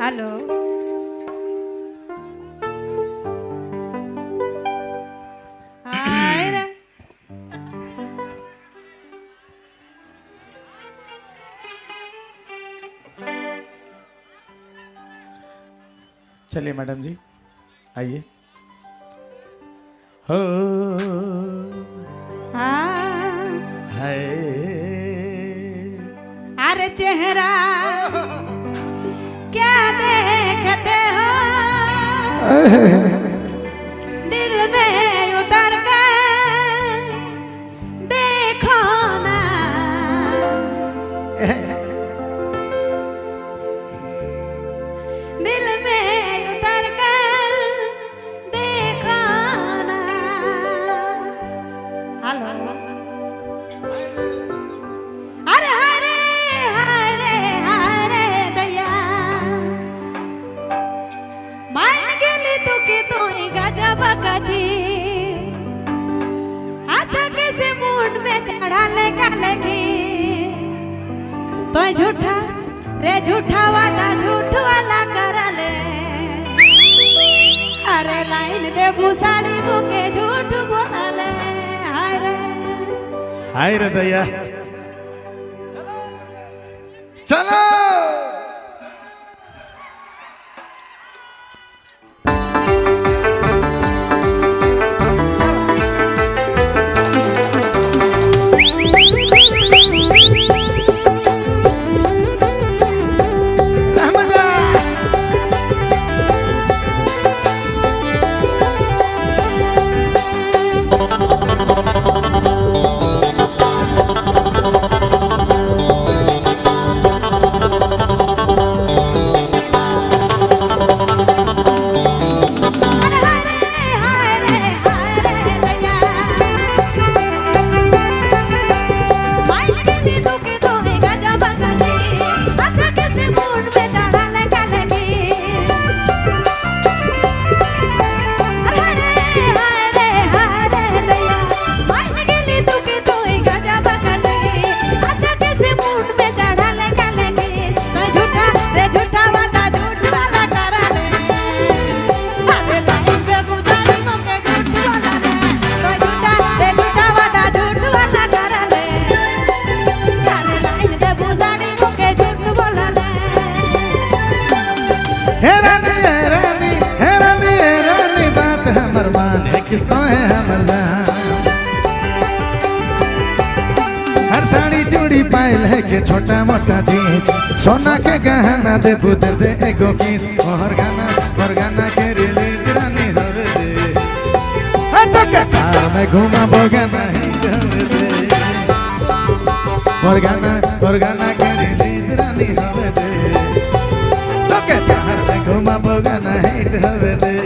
Hello hi रे चलिए madam जी आइए। हो हाँ हाय अरे चेहरा क्या देखते हो दिल में उतर कर देखो ना दिल में उतर कर देखो ना हेलो अरे हरे हरे हरे दया मान गेली तू की तोय गजब कजी अच्छा किसी मूड में चढ़ा ले लगी तो झूठा रे झूठा वादा झूठ वाला कर ले अरे लाइन दे भूसाड़ी मुके झूठ बोले हाय रे दया चलो किस्तो है हमर जान हर साड़ी चूड़ी पायल है के छोटा मोटा चीज सोना के गहना दे पुत्र दे एगो किस और गाना के रिलीज रानी होवे दे तो के तार में घुमा बोगा नहीं होवे दे और गाना के रिलीज रानी होवे दे तो के तार में घुमा बोगा नहीं होवे दे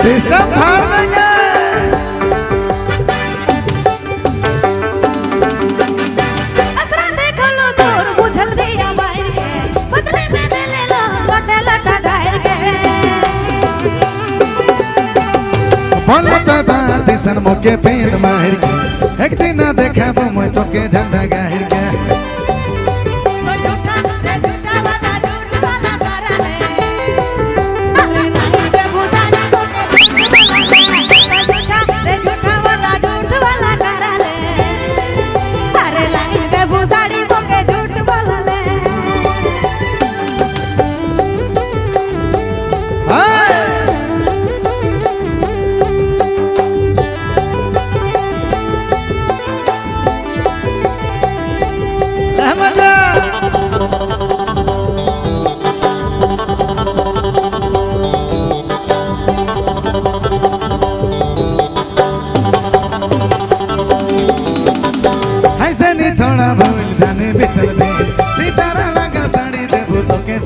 सिस्टम फाड़ देंगे असरा देखो लो दूर बुझल दिया बाहर के बदले में ले लो लटा लटा डायर के बोलो तो बात सन मोके पेन माहिर के एक दिन देखा मैं तो के झंडा गाहिर के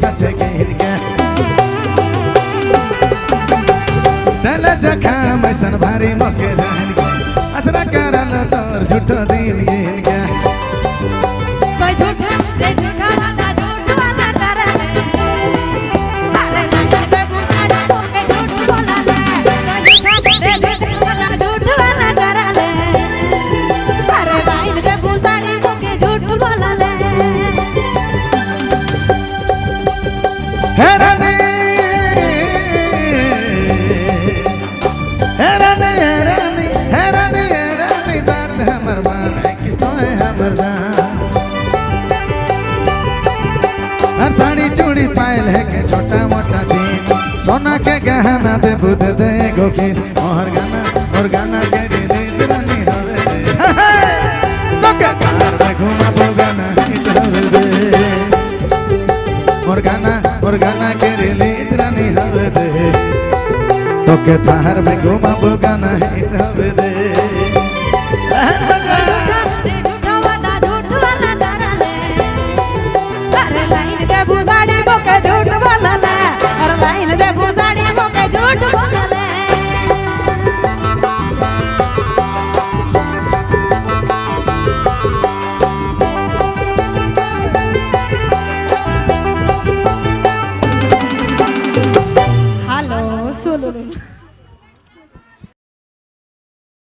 सच गिर के तले जखा मैसन भारी मौके जान के असरा करल तोर झूठो दिन गिर के कोई झूठा रे झूठा वाला झूठ वाला करे अरे लाइन पे पुसारी मोके झूठ बोला ले कोई झूठा रे झूठा वाला झूठ वाला करे अरे लाइन पे पुसारी मोके झूठ बोला ले हैरानी हैरानी हैरानी हैरानी हैरानी बात हमर माने किस्तो है हमर जान हर साड़ी चूड़ी पायल है के छोटा मोटा चीज सोना के गहना दे बुध दे गो किस और गाना के दिल रानी हवे दे तो के तार में घुमा बोगाना हित हवे दे और गाना के दिल रानी हवे दे तो के तार में घुमा बोगाना हित हवे दे